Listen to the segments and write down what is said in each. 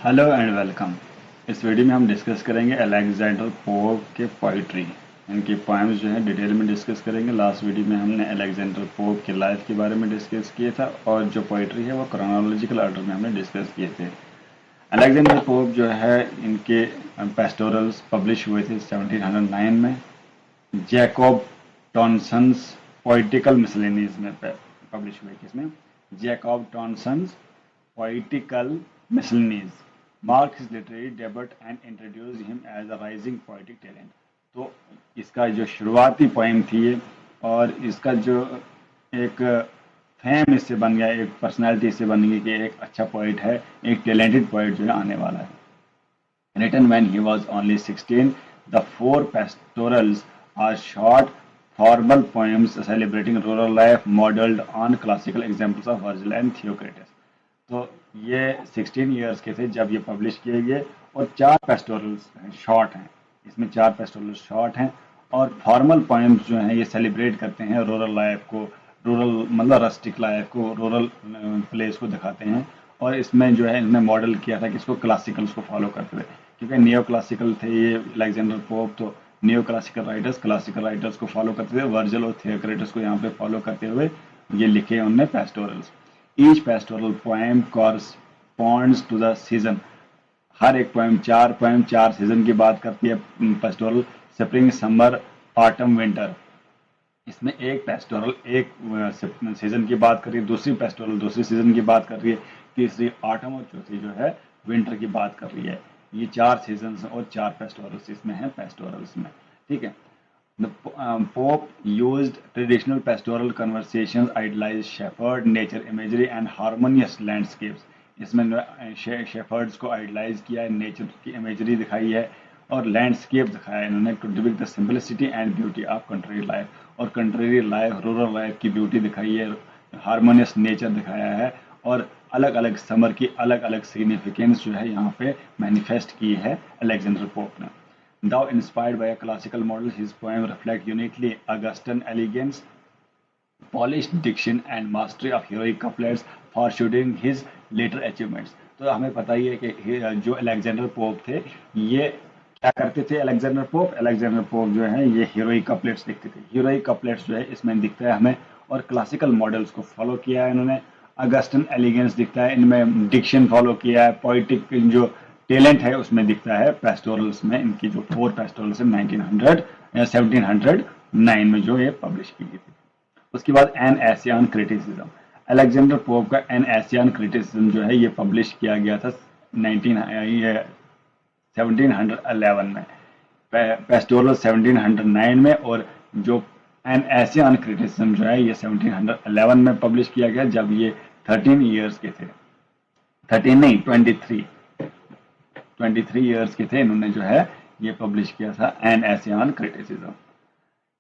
Hello and welcome. इस video में हम डिस्कस करेंगे अलेक्जेंडर पोप के पोइट्री। इनकी पोएम्स जो है डिटेल में डिस्कस करेंगे। लास्ट वीडियो में हमने अलेक्जेंडर पोप की लाइफ के बारे में डिस्कस किया था और जो पोइट्री है वो क्रोनोलॉजिकल ऑर्डर में हमने डिस्कस किए थे। अलेक्जेंडर पोप जो है इनके पेस्टोरल्स पब्लिश हुए थे 1709 में। जैकब टॉनसन्स पोइटिकल मिसलेनियस में पब्लिश हुए। किसमें? Jacob Tonson's poetical miscellanies marked his literary debut and introduced him as a rising poetic talent। तो इसका जो शुरुआती पोएम थी ये, और इसका जो एक फेम इससे बन गया, एक पर्सनालिटी इससे बन गई कि एक अच्छा पोइट है, एक टैलेंटेड पोइट जो है आने वाला है। Written when he was only 16, the four pastorals are short, formal poems celebrating rural life modeled on classical examples of Virgil and Theocritus। तो ये 16 इयर्स के थे जब ये पब्लिश किए गए, और चार पेस्टोरल्स शॉर्ट हैं। इसमें चार पेस्टोरल्स शॉर्ट हैं और फॉर्मल पोएम्स जो हैं ये सेलिब्रेट करते हैं रूरल लाइफ को, रूरल मतलब रस्टिक लाइफ को, रूरल प्लेस को दिखाते हैं। और इसमें जो है इन्होंने मॉडल किया था कि इसको क्लासिकल्स को फॉलो करते हुए, क्योंकि नियो क्लासिकल थे ये अलेक्जेंडर पोप, तो नियो क्लासिकल राइटर्स को फॉलो करते हुए, वर्जिल और थियोक्रेटस को यहाँ पे फॉलो करते हुए ये लिखे उनने pastorals. Each pastoral poem corresponds to the season. हर एक पोएम चार सीजन की बात करती है। Pastoral spring, summer, autumn, winter. इसमें एक पेस्टोरल एक सीजन की बात कर रही है, दूसरी पेस्टोरल दूसरी सीजन की बात कर रही है, तीसरी ऑटम और चौथी जो है विंटर की बात कर रही है। ये चार सीजन और चार पेस्टोरल्स इसमें हैं पेस्टोरल्स में। ठीक है। The Pope used traditional pastoral conversations, idealized shepherd, nature imagery and harmonious landscapes। इसमें शेफर्ड्स को आइडलाइज किया है, नेचर की इमेजरी दिखाई है और लैंडस्केप दिखाया है इन्होंने, to depict the simplicity and beauty of country life. और कंट्री लाइफ, रूरल लाइफ की ब्यूटी दिखाई है, हार्मोनियस नेचर दिखाया है, और अलग अलग समर की अलग अलग सिग्निफिकेंस जो है यहाँ पे मैनिफेस्ट की है अलेक्जेंडर पोप ने। Though inspired by a classical model, his poems reflect uniquely Augustan elegance, polished diction, and mastery of heroic couplets, foreshadowing his later achievements। तो हमें पता ही है कि जो अलेक्जेंडर पोप थे ये क्या करते थे। अलेक्जेंडर पोप जो है ये हीरोइक कपलेट्स लिखते थे। हीरोइक कपलेट्स जो है इसमें दिखता है हमें, और क्लासिकल मॉडल्स को फॉलो किया है इन्होंने। अगस्टन एलिगेंस दिखता है इनमें, डिक्शन फॉलो किया है, पोइटिक जो टैलेंट है उसमें दिखता है। पेस्टोरल्स में इनकी जो फोर पेस्टोरल्स है 1900 या 1709 में जो ये पब्लिश की गई थी। उसके बाद N essay on criticism. Alexander pope का एन एशियन क्रिटिसिज्म जो है ये पब्लिश किया गया था 1711 में, पेस्टोरल 1709 में, और जो एन एशियन क्रिटिसिज्म जो है ये 1711 में पब्लिश किया गया जब ये 13 इयर्स के थे। 13 नहीं, 23 इयर्स के थे इन्होंने जो है ये पब्लिश किया था एन एशियन क्रिटिसिज्म।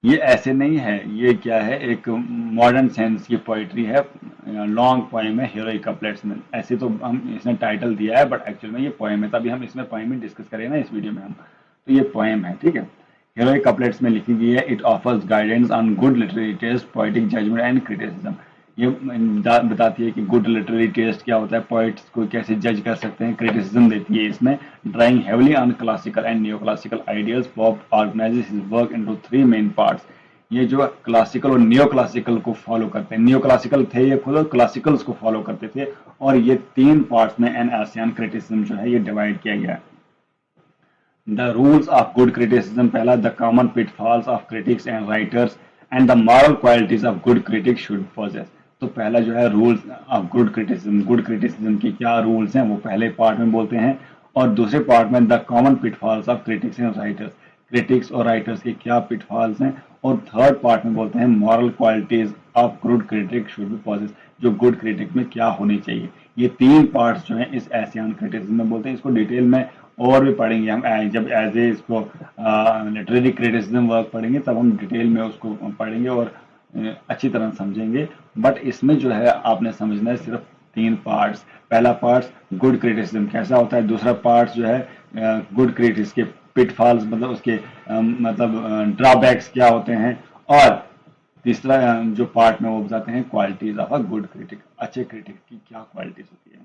ये ऐसे नहीं है, ये क्या है, एक मॉडर्न सेंस की पोइट्री है, लॉन्ग पोएम है हीरोइक कपलेट्स में। ऐसे तो हम इसने टाइटल दिया है बट एक्चुअल में ये पोएम है, तभी हम इसमें पोएम ही डिस्कस करें ना इस वीडियो में हम। तो ये पोएम है, ठीक है। हीरोइक कपलेट्स में लिखी गई है। It offers guidance on good literary taste, poetic judgment and criticism. ये बताती है कि गुड लिटरेरी टेस्ट क्या होता है, पोइट्स को कैसे जज कर सकते हैं, क्रिटिसिज्म देती है इसमें। Drawing heavily on classical and new classical ideas, pop organises his work into three main parts. ये जो क्लासिकल और नियो क्लासिकल को फॉलो करते हैं, नियो क्लासिकल थे ये खुद, और क्लासिकल्स को फॉलो करते थे, और ये तीन पार्ट्स में एन एशियन क्रिटिसिज्म जो है ये डिवाइड किया गया है। The rules of good criticism, पहला, the common pitfalls of critics and writers and the moral qualities of good critics should possess. तो पहला जो है रूल्स ऑफ गुड क्रिटिसिज्म की क्या रूल्स हैं वो पहले पार्ट में बोलते हैं, और दूसरे पार्ट में the common pitfalls of critics and writers, critics और राइटर्स के क्या पिटफॉल्स हैं, और थर्ड पार्ट में बोलते हैं moral qualities of good critic should be possess, जो गुड क्रिटिक में क्या होनी चाहिए। ये तीन पार्ट्स जो हैं इस एशियन क्रिटिसिज्म में बोलते हैं। इसको डिटेल में और भी पढ़ेंगे हम, जब एज ए इसको लिटरेरी क्रिटिसिज्म वर्क पढ़ेंगे तब हम डिटेल में उसको पढ़ेंगे और अच्छी तरह समझेंगे। बट इसमें जो है आपने समझना है सिर्फ तीन पार्ट्स। पहला पार्ट गुड क्रिटिसिज्म कैसा होता है, दूसरा पार्ट जो है गुड क्रिटिक्स के पिटफॉल्स मतलब उसके मतलब ड्रॉबैक्स क्या होते हैं, और तीसरा जो पार्ट में वो बताते हैं qualities of a good critic, अच्छे क्रिटिक की क्या क्वालिटीज होती है।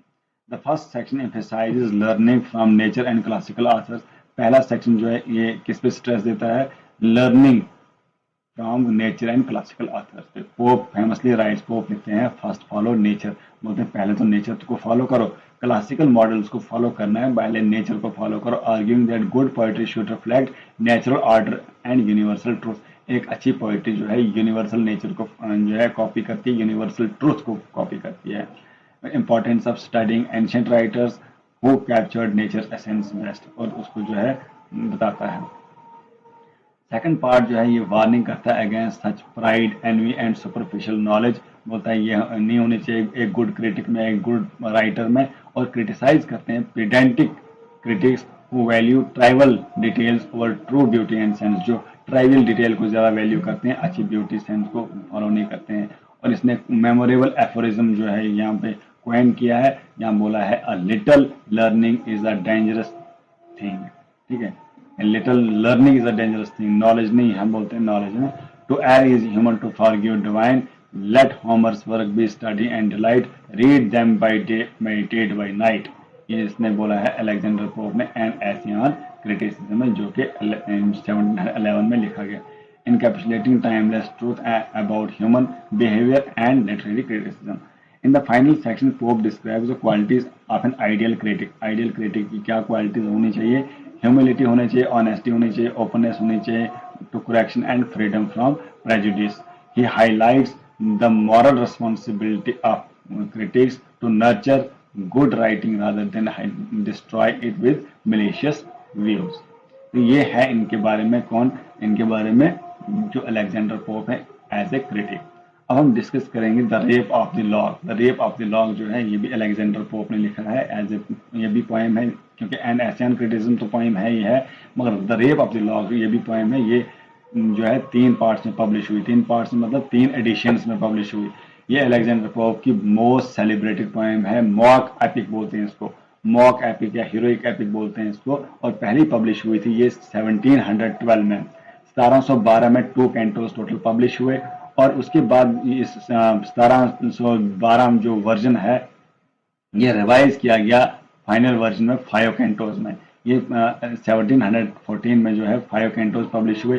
The first section emphasises learning from nature and classical authors. पहला सेक्शन जो है ये किस पे स्ट्रेस देता है? Learning from nature and classical authors पे। पोप फेमसली राइट्स, पोप लिखते हैं फर्स्ट फॉलो नेचर, बोलते हैं पहले तो नेचर को फॉलो करो, क्लासिकल मॉडल्स को फॉलो करना है, पहले नेचर को फॉलो करो। Arguing that good poetry should reflect natural order and universal truth. एक अच्छी पोएट्री जो है यूनिवर्सल नेचर को जो है कॉपी करती है, यूनिवर्सल ट्रूथ को कॉपी करती है। Importance of studying ancient writers who captured nature essence best, और उसको जो है बताता है। सेकंड पार्ट जो है ये वार्निंग करता है against such pride, envy and superficial knowledge. बोलता है ये नहीं होनी चाहिए एक गुड क्रिटिक में, एक गुड राइटर में। और क्रिटिसाइज करते हैं pedantic critics who value trivial details over true beauty and sense, जो ट्राइवल डिटेल को ज़्यादा वैल्यू करते हैं, अच्छी ब्यूटी सेंस को फॉलो नहीं करते हैं। और इसने मेमोरेबल एफोरिज्म जो है यहाँ पे क्वेन किया है, यहाँ बोला है a little learning is a dangerous thing. ठीक है, little learning is a dangerous thing, knowledge नहीं, हम बोलते हैं नॉलेज है। To err is human to forgive divine, let Homer's work be study and delight, read them by day meditate by night. ये इसने बोला है अलेक्जेंडर पोप ने एन एशियन क्रिटिसिज्म में, जो कि 1711 में लिखा गया। Encapsulating timeless truth about human behaviour and literary criticism. In the final section, Pope describes the qualities of an ideal critic. Ideal critic की क्या qualities होनी चाहिए? Humility होनी चाहिए, honesty होनी चाहिए, openness होनी चाहिए, to correction and freedom from prejudice. He highlights the moral responsibility of critics to nurture good writing rather than destroy it with malicious views. तो ये है इनके बारे में कौन? इनके बारे में जो अलेक्जेंडर पोप है एज ए क्रिटिक। अब हम डिस्कस करेंगे the rape of the log. The rape of the log जो है ये भी अलेक्जेंडर पोप ने लिखा है एज ए, ये भी पोएम है, क्योंकि एन एशियन क्रिटिसिज्म तो पोएम है ही है, मगर the rape of the log ये भी पोएम है। ये जो है 3 पार्ट्स में पब्लिश हुई, 3 पार्ट्स में मतलब 3 एडिशंस में पब्लिश हुई। ये अलेक्जेंडर पोप की मोस्ट सेलिब्रेटेड पोएम है, मॉक एपिक बोलते हैं इसको, मॉक एपिक या हीरोइक एपिक बोलते हैं इसको। और पहली पब्लिश हुई थी ये 1712 में। 1712 में 2 कैंटोस टोटल पब्लिश हुए, और उसके बाद इस 1712 जो वर्जन है ये रिवाइज किया गया फाइनल वर्जन में 5 कैंटोस में। ये 1714 में जो है 5 कैंटोस पब्लिश हुए।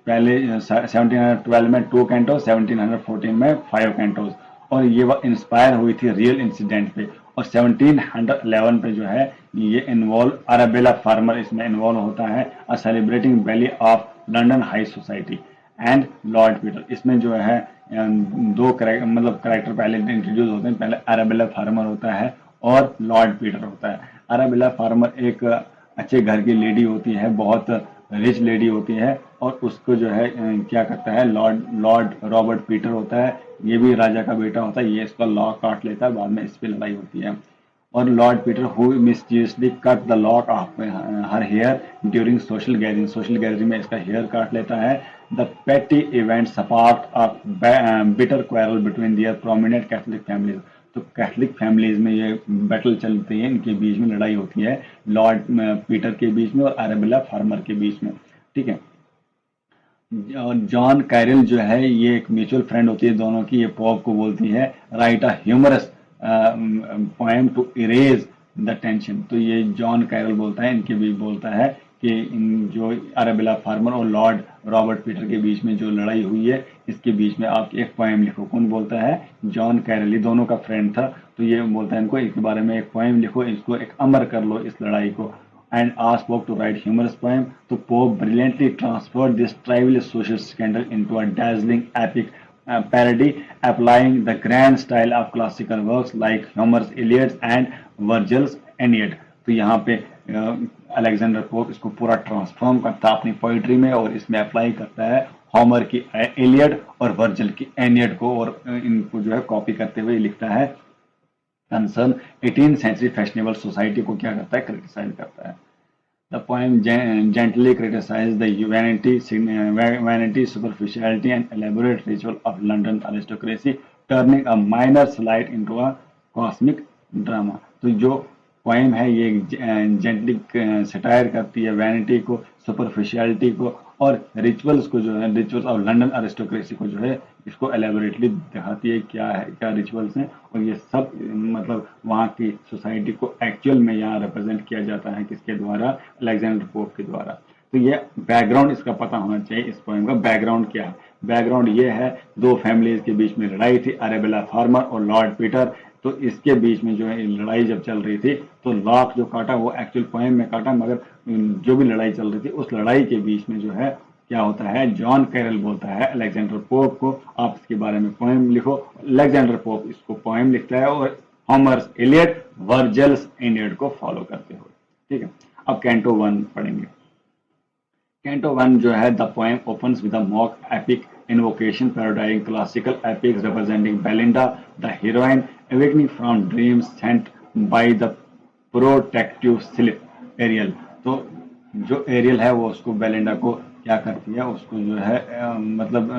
पहले 1712 में 2 कैंटोस, 1714 में 5 कैंटोस, और ये इंस्पायर हुई थी रियल इंसिडेंट पे। और 1711 पे जो है ये इन्वॉल्व अराबेला फार्मर इसमें इन्वॉल्व होता है, a celebrating valley of London high society and Lord Peter. इसमें जो है 2 मतलब करेक्टर पहले इंट्रोड्यूस होते हैं, पहले अराबेला फार्मर होता है और लॉर्ड पीटर होता है। अराबेला फार्मर एक अच्छे घर की लेडी होती है, बहुत रिच लेडी होती है, और उसको जो है क्या करता है लॉर्ड रॉबर्ट पीटर होता है, ये भी राजा का बेटा होता है, ये इसका लॉ काट लेता है, बाद में इस पे लड़ाई होती है। और Lord Peter who mischievously cut the lock of her hair during social gathering में इसका हेयर काट लेता है। The petty event is part of bitter quarrel between their prominent Catholic families. तो कैथलिक फैमिलीज में ये बैटल चलती है, इनके बीच में लड़ाई होती है, लॉर्ड पीटर के बीच में और अरेबेला फार्मर के बीच में। ठीक है, और जॉन कैरल जो है ये एक म्यूचुअल फ्रेंड होती है दोनों की, ये पॉप को बोलती है write a humorous poem to erase the tension. तो ये जॉन कैरल बोलता है, इनके बीच बोलता है कि इन जो अरेबेला फार्मर और लॉर्ड रॉबर्ट पीटर के बीच में जो लड़ाई हुई है, इसके बीच में आप एक पोएम लिखो। कौन बोलता है? जॉन कैरल, ये दोनों का फ्रेंड था, तो ये बोलता है इनको इसके बारे में एक पोएम लिखो, इसको एक अमर कर लो इस लड़ाई को। And asked Pope to write humorous poem, the Pope brilliantly transferred this trivial social scandal into a dazzling epic parody, applying the grand style of classical works like Homer's Iliad and Virgil's Aeneid. तो यहाँ पे Alexander pope इसको पूरा transform करता है अपनी poetry में, और इसमें अप्लाई करता है होमर की एलियड और वर्जिल की एनियड को, और इनको जो है कॉपी करते हुए लिखता है। Concern 18th century fashionable society को क्या करता है? क्रिटिसाइज करता है। The poem gently criticizes the vanity, superficiality, and elaborate ritual of London aristocracy, turning a minor slight into a cosmic drama. तो जो पोएम है ये जेंटली सटायर करती है वैनिटी को, सुपरफिशियलिटी को और रिचुअल्स को जो है, रिचुअल्स और लंदन अरिस्टोक्रेसी को जो है इसको एलेबोरेटली दिखाती है क्या है, क्या रिचुअल्स हैं, और ये सब मतलब वहाँ की सोसाइटी को एक्चुअल में यहाँ रिप्रेजेंट किया जाता है किसके द्वारा, अलेक्जेंडर पोप के द्वारा। तो ये बैकग्राउंड इसका पता होना चाहिए, इस पोएम का बैकग्राउंड क्या है। बैकग्राउंड ये है, दो फैमिलीज के बीच में लड़ाई थी, अरेबेला फार्मर और लॉर्ड पीटर। तो इसके बीच में जो है लड़ाई जब चल रही थी तो लॉक जो काटा वो एक्चुअल पोएम में काटा, मगर जो भी लड़ाई चल रही थी उस लड़ाई के बीच में जो है क्या होता है, जॉन कैरल बोलता है अलेक्जेंडर पोप को आप इसके बारे में पोएम लिखो। अलेक्जेंडर पोप इसको पोएम लिखता है और होमर्स इलियड वर्जिल्स एनियड को फॉलो करते हुए। ठीक है, अब कैंटो 1 पढ़ेंगे। कैंटो 1 जो है, the poem opens with a mock epic invocation parodying classical epics representing Belinda, the heroine, awakening from dreams sent by the protective sylph Ariel। तो जो एरियल है वो उसको बेलिंडा को क्या करती है, उसको जो है मतलब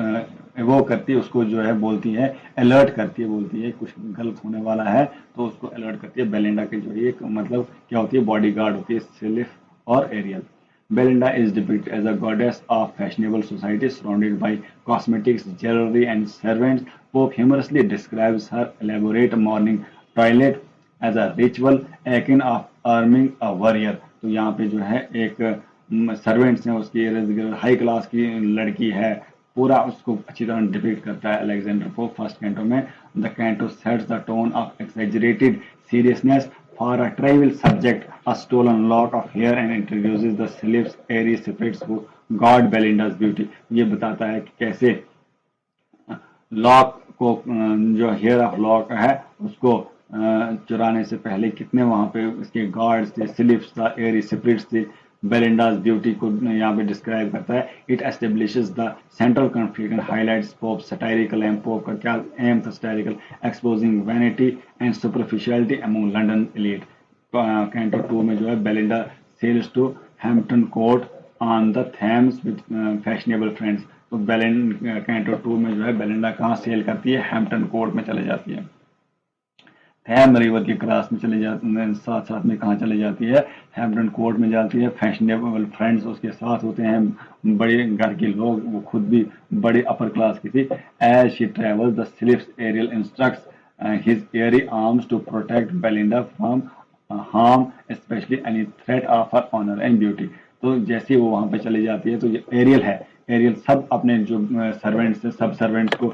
वो करती है, उसको जो है बोलती है, अलर्ट करती है, बोलती है कुछ गलत होने वाला है, तो उसको अलर्ट करती है। बेलिंडा की जो एक मतलब क्या होती है, बॉडीगार्ड होती है सिलिफ और aerial. Belinda is depicted as a goddess of fashionable society surrounded by cosmetics, jewelry, and servants. Pope humorously describes her elaborate morning toilet as a ritual akin of arming a warrior। तो यहाँ पे जो है एक servants हैं उसकी, high class की लड़की है, पूरा उसको अच्छी तरह डिपिक्ट करता है अलेक्जेंडर पोप फर्स्ट कैंटो में। The canto sets the tone of exaggerated seriousness for a trivial subject, a stolen lock of hair, and introduces the sylphs, airy spirits who guard Belinda's beauty। ये बताता है कि कैसे lock को, जो hair of lock है उसको चुराने से पहले कितने वहां पे उसके गार्ड्स थे, स्लिप्स था, एयरी स्पिरिट्स थे। बेलिंडाज ब्यूटी को यहाँ पे डिस्क्राइब करता है। It establishes the central conflict and highlights Pope satirical aim. Pope का क्या एम था, satirical, exposing vanity and superficiality among London elite. Canto 2 में जो है Belinda sails to Hampton Court on the Thames with fashionable friends. तो canto 2 में जो है बेलिंडा कहाँ सेल करती है, हैम्पटन कोर्ट में चले जाती है, थैम रिवर के क्रॉस में चले जाती है, साथ साथ में कहाँ चले जाती है, हैम्पटन कोर्ट में जाती है। फैशनेबल फ्रेंड्स उसके साथ होते हैं, बड़े घर के लोग, वो खुद भी बड़े अपर क्लास की थी। As she travels the sylphs Ariel instructs his airy arms to protect Belinda from harm specially any threat of her honour and beauty. तो जैसे वो वहां पे चली जाती है तो ये एरियल है, एरियल सब अपने जो सर्वेंट्स है, सब सर्वेंट्स को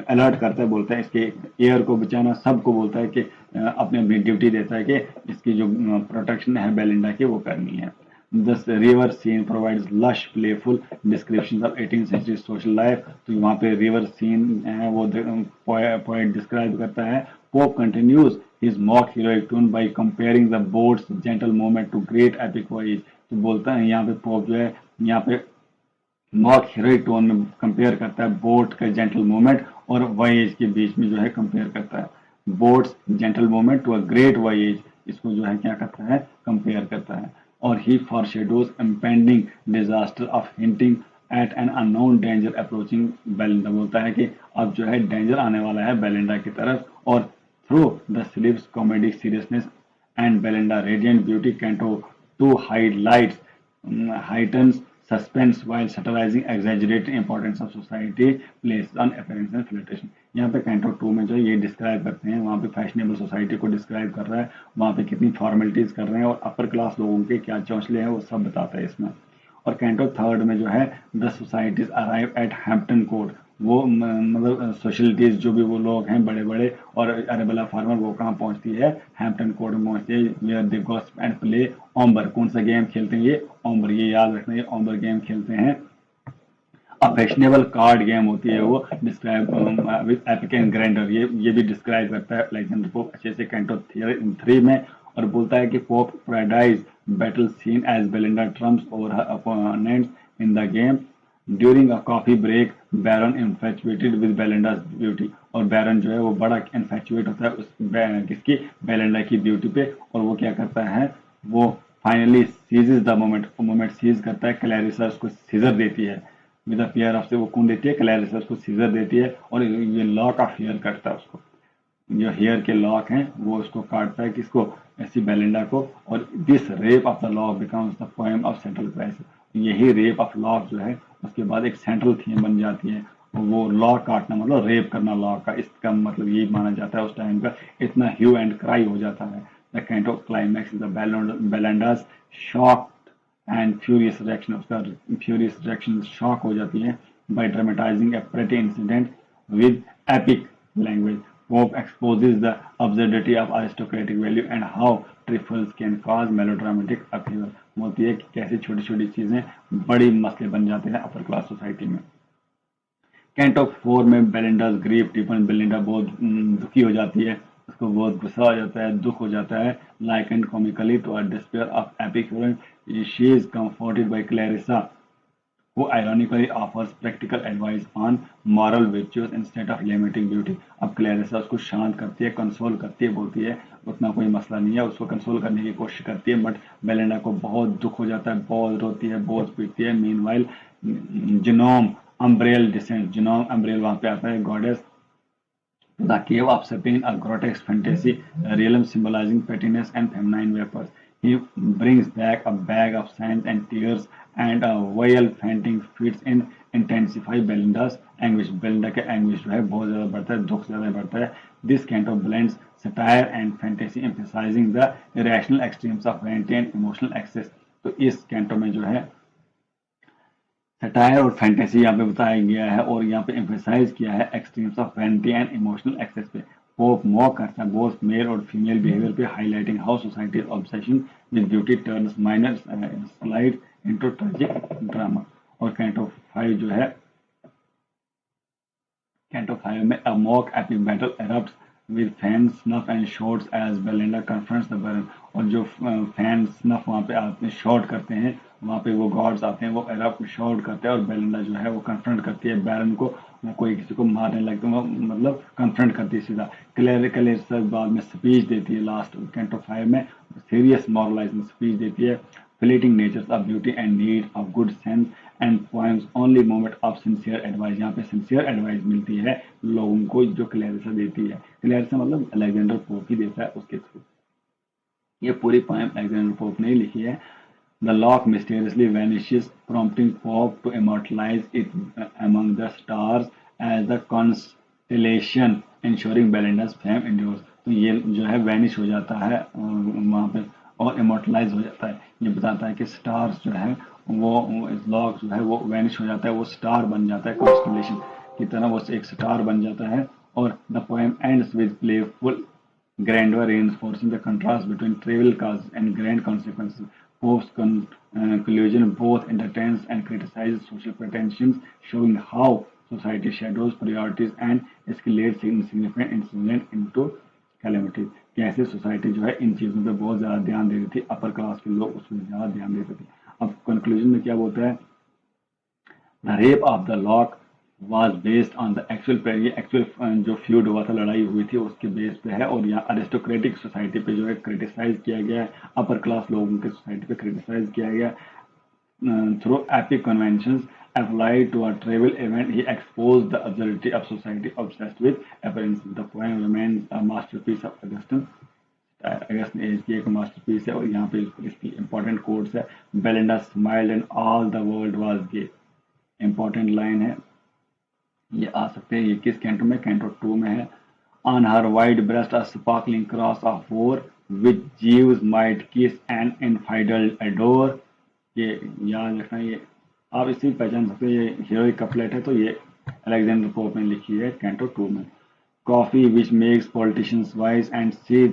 अलर्ट करता है, बोलता है इसके एयर को बचाना, सबको बोलता है कि अपने अपनी ड्यूटी देता है कि इसकी जो प्रोटेक्शन है बेलिंडा की वो करनी है। This river scene provides lush, playful descriptions of 18th century social life। तो वहाँ पे river scene है वो poet describe करता है। Pope continues his mock heroic tune by comparing the boat's gentle movement to great epic voyage। तो बोलता है यहाँ पे पोप जो है यहाँ पे मॉक हीरोइक टोन में कंपेयर करता है बोट का जेंटल मूवमेंट और वॉयेज के बीच में जो है कंपेयर करता है। Boat's gentle movement to a great voyage, इसको जो है क्या करता है, कंपेयर करता है। और he foreshadows impending disaster of hinting at an unknown danger approaching Belinda. बोलता है कि अब जो है डेंजर आने वाला है बेलिंडा की तरफ। और through the slips comedic seriousness and Belinda radiant beauty canto 2 highlights heightens suspense while satirizing exaggerated importance of society placed on appearance and flirtation। यहाँ पे कैंटो 2 में जो ये डिस्क्राइब करते हैं, वहाँ पे फैशनेबल सोसाइटी को डिस्क्राइब कर रहा है, वहाँ पे कितनी फॉर्मेलिटीज कर रहे हैं और अपर क्लास लोगों के क्या चौंसले हैं वो सब बताता है इसमें। और कैंटो 3 में जो है the societies arrive at Hampton court, वो मतलब सोशलिटीज जो भी वो लोग हैं बड़े बड़े, और अरेबेला फार्मर वो कहाँ पहुंचती है, हैम्पटन कोर्ट में पहुंचती है। Where they gossip and play ombre. कौन सा गेम खेलते हैं ये, ओम्बर, ये याद रखना, ये ओम्बर गेम खेलते हैं। फैशनेबल कार्ड गेम होती है वो, describe with epic and grandeur, ये भी डिस्क्राइब करता है अलेक्जेंडर पोप अच्छे से कैंटो 3 में। और बोलता है कि Pope parodies battle scene as Belinda trumps over her opponents in the game. During a coffee break Baron infatuated with Belinda's beauty. और बैरन जो है वो बड़ा इन्फैचुएट होता है उस किसकी, बेलिंडा की ब्यूटी पे। और वो क्या करता है, वो finally seizes the moment, moment seize करता है। क्लैरिसा उसको सीजर देती है, विद अ पेयर ऑफ से वो कौन देती है, क्लैरिसा उसको सीजर देती है। और ये लॉक ऑफ हेयर कटता है उसको, जो हेयर के लॉक हैं वो उसको काटता है, किसको, ऐसी बेलिंडा को। और this rape of the lock becomes the poem of central crisis. यही रेप ऑफ लॉक जो है उसके बाद एक सेंट्रल थीम बन जाती है। वो लॉक काटना मतलब रेप करना लॉक का, इसका मतलब यही माना जाता है उस टाइम का। इतना ह्यू एंड क्राई हो जाता है। The canto climax is the Belinda's shock and furious reaction, उसका फ्यूरियस रिएक्शन शॉक हो जाती है by dramatizing a petty incident with epic language. Pope exposes the absurdity of aristocratic value and how trifles can cause melodramatic upheaval. होती है कि कैसे छोटी छोटी चीजें बड़ी मसले बन जाते हैं अपर क्लास सोसाइटी में। कैंट ऑफ 4 में बेलिंडाज ग्रीफ डिपन, बेलिंडा बहुत दुखी हो जाती है, उसको बहुत गुस्सा हो जाता है, दुख हो जाता है। Like and comically to a despair of epic she is comforted by Clarissa who ironically offers practical advice on moral virtues instead of limiting beauty। अब क्लैरिसा उसको शांत करती है, कंसोल करती है, बोलती है उतना कोई मसला नहीं है, उसको कंसोल करने की कोशिश करती है। बट बेलिंडा को बहुत दुख हो जाता है, बहुत रोती है, बहुत पीटती है। Meanwhile gnome Umbriel descent, gnome Umbriel वहां पे आता है, goddess the cave of Sapien, a grotesque fantasy realm symbolizing pettiness and feminine vapors. He brings back a bag of sand and tears, and a wail fainting fits in intensify Belinda's anguish। Belinda के anguish जो है बहुत ज़्यादा बढ़ता है, दुख ज़्यादा बढ़ता है। This canto blends satire and fantasy, emphasizing the irrational extremes of vanity and emotional excess। तो इस कैंटो में जो है सटायर और फैंटेसी यहाँ पे बताया गया है और यहाँ पे एम्फेसाइज किया है extremes of vanity and emotional excess पे। पोप मॉक करता है बोथ मेल और फीमेल बिहेवियर पे, highlighting how society's obsession with beauty turns minor slight into tragic drama. और कैंटो 5 जो है, कैंटो 5 में a mock epic battle erupts with fans snuff and shots as Belinda confronts the Baron। और जो fan snuff वहाँ पे आते हैं, शॉट करते हैं, वहाँ पे वो गॉड्स आते हैं, वो एरप्ट शॉट करते हैं और बेलिंडा जो है वो कन्फ्रंट करती है बैरन को। वो कोई किसी को मारने लगता है, मतलब कन्फ्रंट करती है सीधा। क्लेरिसा बाद में स्पीच देती है लास्ट कैंटो 5 में, सीरियस मॉरलाइजिंग स्पीच देती है। Fleeting natures of beauty and need of good sense and poems only moment of sincere advice. यहाँ पे सिंसियर एडवाइस मिलती है लोगों को जो क्लेरिसा देती है। क्लेरिसा मतलब अलेक्जेंडर पोप ही देता है उसके थ्रू। ये पूरी पोएम अलेक्जेंडर पोप ने लिखी है। The lock mysteriously vanishes, prompting Pope to immortalize it among the stars as the constellation, ensuring Belinda's fame endures। तो ये जो है वैनिश हो जाता है वहाँ पे और इमोर्टलाइज हो जाता है। ये बताता है कि स्टार्स जो है वो इस लॉक जो है वो वैनिश हो जाता है, वो स्टार बन जाता है, कॉन्स्टेलेशन की तरह वो एक स्टार बन जाता है। और the poem ends with playful grandeur, reinforcing the contrast between trivial causes and grand consequences। Pope's conclusion both entertains and criticizes social pretensions, showing how society shadows priorities and escalates insignificant incident into calamity। कैसे society जो है इन चीज़ों पे बहुत ज़्यादा ध्यान दे रही थी, अपर क्लास के लोग उसमें ज़्यादा ध्यान देते थे। अब कंक्लूजन में क्या बोलता है, the rape of the lock was based on the actual जो फ्यूड हुआ था, लड़ाई हुई थी उसके बेस पे है। और यहाँ अरिस्टोक्रेटिक सोसाइटी पे जो है क्रिटिसाइज किया गया है, अपर क्लास लोगों के सोसाइटी पे क्रिटिसाइज किया गया through epic conventions applied to a trivial event। He exposed the absurdity of society obsessed with appearances। The poem remains a masterpiece of Augustine। Augustan एज की एक मास्टरपीस है। और यहाँ पे इसकी इंपॉर्टेंट कोट्स है, Belinda smiled and all the world was gay. Important line है, ये आ सकते हैं, ये किस कैंटो में, कैंटो 2 में है। On her wide breast a sparkling cross of war which जीव्स might किस एंड इनफाइडल एडोर। ये याद रखना, ये आप इसी पहचान सकते हैं, ये हीरोइक कपलेट है। तो ये अलेक्जेंडर पोप ने लिखी है कैंटो 2 में। Coffee which makes politicians wise and see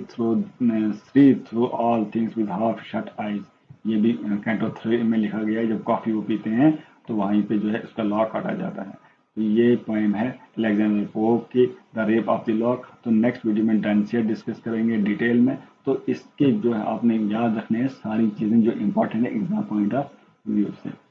through all things with half shut eyes. ये भी कैंटो 3 में लिखा गया है। जब कॉफी वो पीते हैं तो वहीं पे जो है उसका लॉक काटा जाता है। तो ये पोएम है अलेक्जेंडर पोप की, the rape of the lock. तो नेक्स्ट वीडियो में डेंसियर डिस्कस करेंगे डिटेल में। तो इसके जो है आपने याद रखने हैं सारी चीज़ें जो इंपॉर्टेंट है एग्जाम पॉइंट ऑफ व्यू से।